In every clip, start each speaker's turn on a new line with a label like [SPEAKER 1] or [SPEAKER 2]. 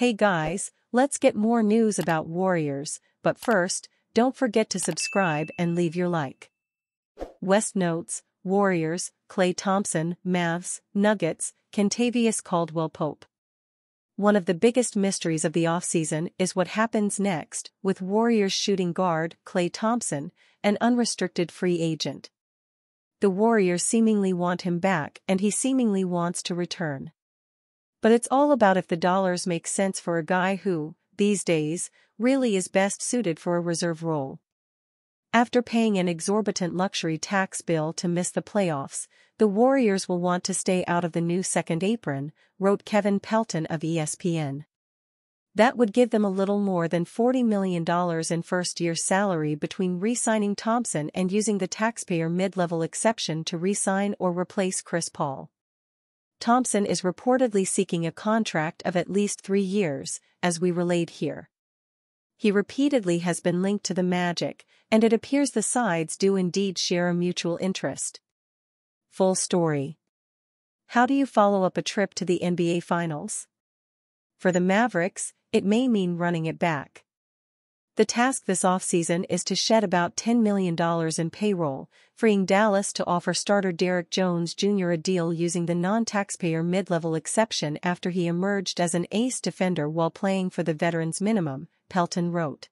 [SPEAKER 1] Hey guys, let's get more news about Warriors, but first, don't forget to subscribe and leave your like. West notes, Warriors, Klay Thompson, Mavs, Nuggets, Kentavious Caldwell-Pope. One of the biggest mysteries of the offseason is what happens next, with Warriors shooting guard Klay Thompson, an unrestricted free agent. The Warriors seemingly want him back and he seemingly wants to return. But it's all about if the dollars make sense for a guy who, these days, really is best suited for a reserve role. After paying an exorbitant luxury tax bill to miss the playoffs, the Warriors will want to stay out of the new second apron, wrote Kevin Pelton of ESPN. That would give them a little more than $40 million in first-year salary between re-signing Thompson and using the taxpayer mid-level exception to re-sign or replace Chris Paul. Thompson is reportedly seeking a contract of at least 3 years, as we relayed here. He repeatedly has been linked to the Magic, and it appears the sides do indeed share a mutual interest. Full story. How do you follow up a trip to the NBA Finals? For the Mavericks, it may mean running it back. The task this offseason is to shed about $10 million in payroll, freeing Dallas to offer starter Derrick Jones Jr. a deal using the non-taxpayer mid-level exception after he emerged as an ace defender while playing for the veterans minimum, Pelton wrote.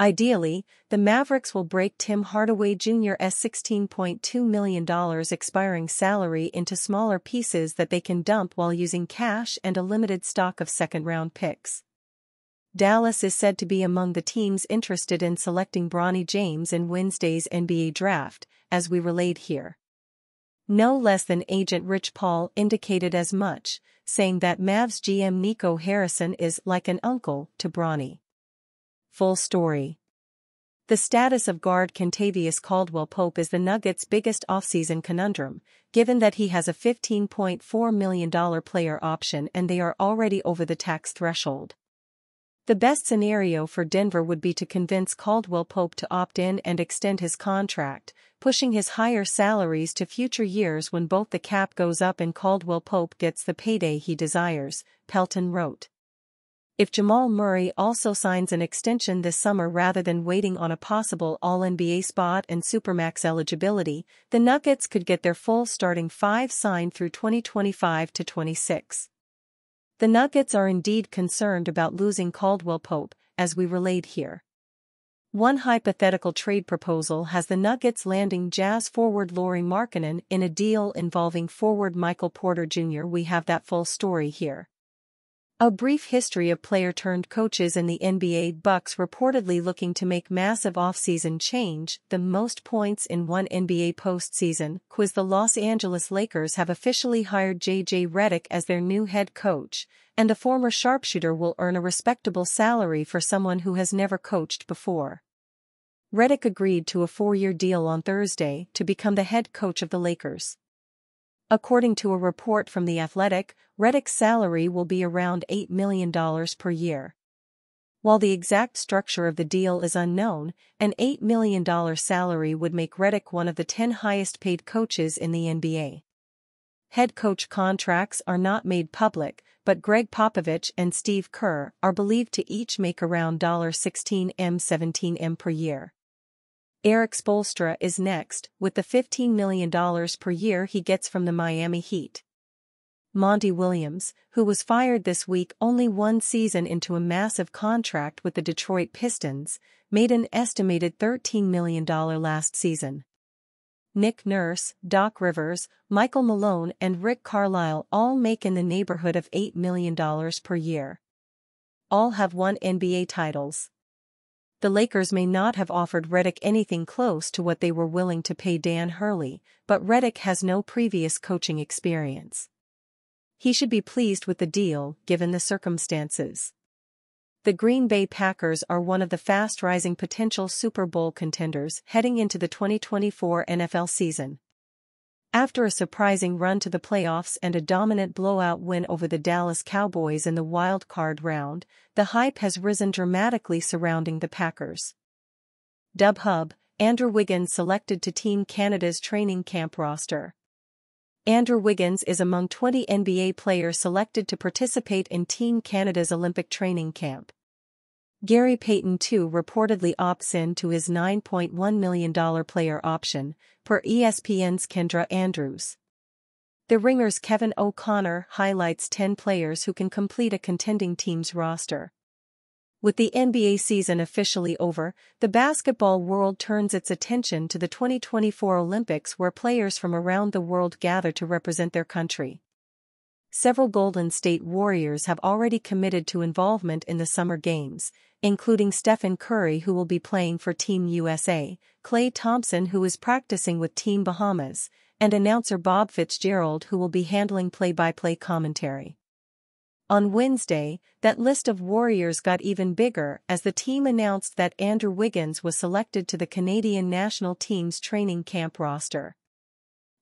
[SPEAKER 1] Ideally, the Mavericks will break Tim Hardaway Jr.'s $16.2 million expiring salary into smaller pieces that they can dump while using cash and a limited stock of second-round picks. Dallas is said to be among the teams interested in selecting Bronny James in Wednesday's NBA draft, as we relayed here. No less than agent Rich Paul indicated as much, saying that Mavs GM Nico Harrison is like an uncle to Bronny. Full story. The status of guard Kentavious Caldwell-Pope is the Nuggets' biggest offseason conundrum, given that he has a $15.4 million player option and they are already over the tax threshold. The best scenario for Denver would be to convince Caldwell-Pope to opt in and extend his contract, pushing his higher salaries to future years when both the cap goes up and Caldwell-Pope gets the payday he desires, Pelton wrote. If Jamal Murray also signs an extension this summer rather than waiting on a possible All-NBA spot and Supermax eligibility, the Nuggets could get their full starting five signed through 2025-26. The Nuggets are indeed concerned about losing Caldwell-Pope, as we relayed here. One hypothetical trade proposal has the Nuggets landing Jazz forward Lauri Markkanen in a deal involving forward Michael Porter Jr. We have that full story here. A brief history of player-turned-coaches in the NBA. Bucks reportedly looking to make massive offseason change, the most points in one NBA postseason. Quiz. The Los Angeles Lakers have officially hired J.J. Redick as their new head coach, and the former sharpshooter will earn a respectable salary for someone who has never coached before. Redick agreed to a 4-year deal on Thursday to become the head coach of the Lakers. According to a report from The Athletic, Redick's salary will be around $8 million per year. While the exact structure of the deal is unknown, an $8 million salary would make Redick one of the 10 highest-paid coaches in the NBA. Head coach contracts are not made public, but Greg Popovich and Steve Kerr are believed to each make around $16-17 per year. Eric Spoelstra is next, with the $15 million per year he gets from the Miami Heat. Monty Williams, who was fired this week only one season into a massive contract with the Detroit Pistons, made an estimated $13 million last season. Nick Nurse, Doc Rivers, Michael Malone and Rick Carlisle all make in the neighborhood of $8 million per year. All have won NBA titles. The Lakers may not have offered Redick anything close to what they were willing to pay Dan Hurley, but Redick has no previous coaching experience. He should be pleased with the deal, given the circumstances. The Green Bay Packers are one of the fast-rising potential Super Bowl contenders heading into the 2024 NFL season. After a surprising run to the playoffs and a dominant blowout win over the Dallas Cowboys in the wild card round, the hype has risen dramatically surrounding the Packers. Dub Hub, Andrew Wiggins selected to Team Canada's training camp roster. Andrew Wiggins is among 20 NBA players selected to participate in Team Canada's Olympic training camp. Gary Payton too reportedly opts in to his $9.1 million player option, per ESPN's Kendra Andrews. The Ringer's Kevin O'Connor highlights 10 players who can complete a contending team's roster. With the NBA season officially over, the basketball world turns its attention to the 2024 Olympics, where players from around the world gather to represent their country. Several Golden State Warriors have already committed to involvement in the Summer Games, including Stephen Curry, who will be playing for Team USA, Klay Thompson, who is practicing with Team Bahamas, and announcer Bob Fitzgerald, who will be handling play-by-play commentary. On Wednesday, that list of Warriors got even bigger as the team announced that Andrew Wiggins was selected to the Canadian national team's training camp roster.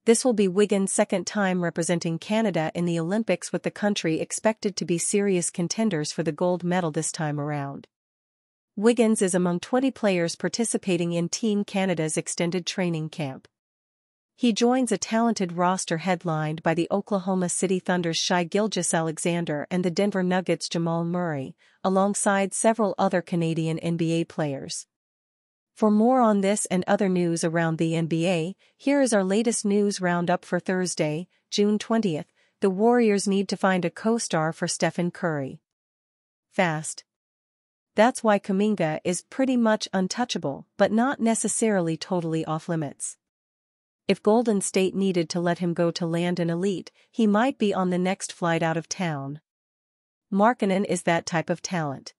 [SPEAKER 1] This will be Wiggins' second time representing Canada in the Olympics, with the country expected to be serious contenders for the gold medal this time around. Wiggins is among 20 players participating in Team Canada's extended training camp. He joins a talented roster headlined by the Oklahoma City Thunder's Shai Gilgeous-Alexander and the Denver Nuggets' Jamal Murray, alongside several other Canadian NBA players. For more on this and other news around the NBA, here is our latest news roundup for Thursday, June 20th. The Warriors need to find a co-star for Stephen Curry fast. That's why Kuminga is pretty much untouchable, but not necessarily totally off-limits. If Golden State needed to let him go to land an elite, he might be on the next flight out of town. Markkanen is that type of talent.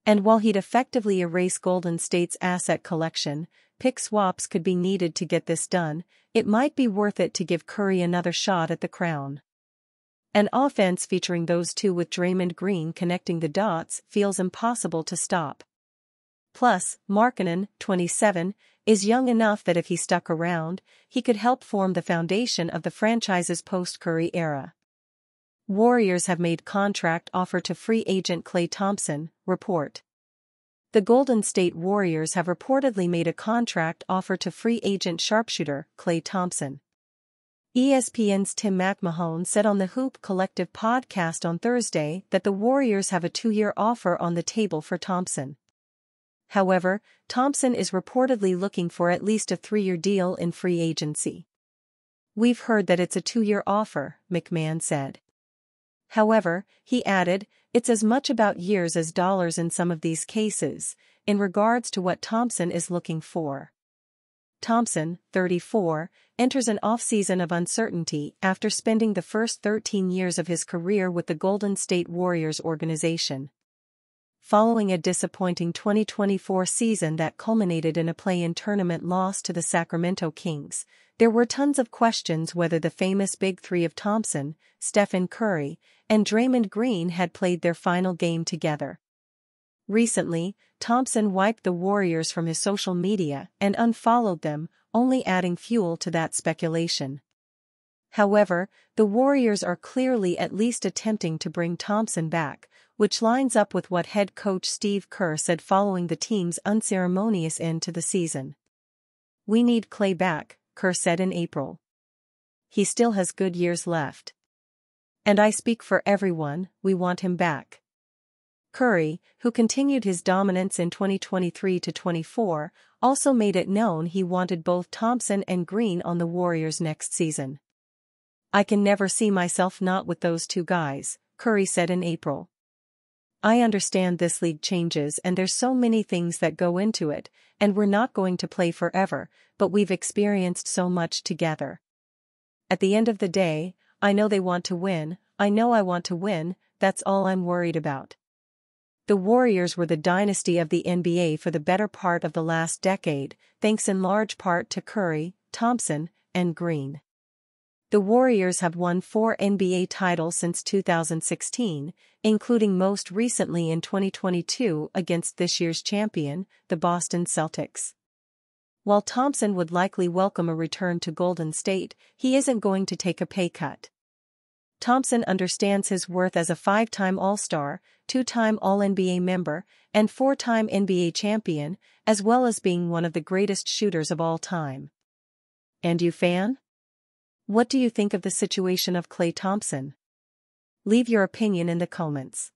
[SPEAKER 1] And while he'd effectively erase Golden State's asset collection, pick swaps could be needed to get this done. It might be worth it to give Curry another shot at the crown. An offense featuring those two with Draymond Green connecting the dots feels impossible to stop. Plus, Markkanen, 27, is young enough that if he stuck around, he could help form the foundation of the franchise's post-Curry era. Warriors have made contract offer to free agent Klay Thompson, report. The Golden State Warriors have reportedly made a contract offer to free agent sharpshooter Klay Thompson. ESPN's Tim McMahon said on the Hoop Collective podcast on Thursday that the Warriors have a 2-year offer on the table for Thompson. However, Thompson is reportedly looking for at least a 3-year deal in free agency. "We've heard that it's a 2-year offer," McMahon said. However, he added, "It's as much about years as dollars in some of these cases," in regards to what Thompson is looking for. Thompson, 34, enters an off-season of uncertainty after spending the first 13 years of his career with the Golden State Warriors organization. Following a disappointing 2024 season that culminated in a play-in tournament loss to the Sacramento Kings, there were tons of questions whether the famous Big Three of Thompson, Stephen Curry, and Draymond Green had played their final game together. Recently, Thompson wiped the Warriors from his social media and unfollowed them, only adding fuel to that speculation. However, the Warriors are clearly at least attempting to bring Thompson back, which lines up with what head coach Steve Kerr said following the team's unceremonious end to the season. "We need Klay back," Kerr said in April. "He still has good years left. And I speak for everyone, we want him back." Curry, who continued his dominance in 2023-24, also made it known he wanted both Thompson and Green on the Warriors next season. "I can never see myself not with those two guys," Curry said in April. "I understand this league changes and there's so many things that go into it, and we're not going to play forever, but we've experienced so much together. At the end of the day, I know they want to win, I know I want to win, that's all I'm worried about." The Warriors were the dynasty of the NBA for the better part of the last decade, thanks in large part to Curry, Thompson, and Green. The Warriors have won 4 NBA titles since 2016, including most recently in 2022 against this year's champion, the Boston Celtics. While Thompson would likely welcome a return to Golden State, he isn't going to take a pay cut. Thompson understands his worth as a 5-time All-Star, 2-time All-NBA member, and 4-time NBA champion, as well as being one of the greatest shooters of all time. And you fan? What do you think of the situation of Klay Thompson? Leave your opinion in the comments.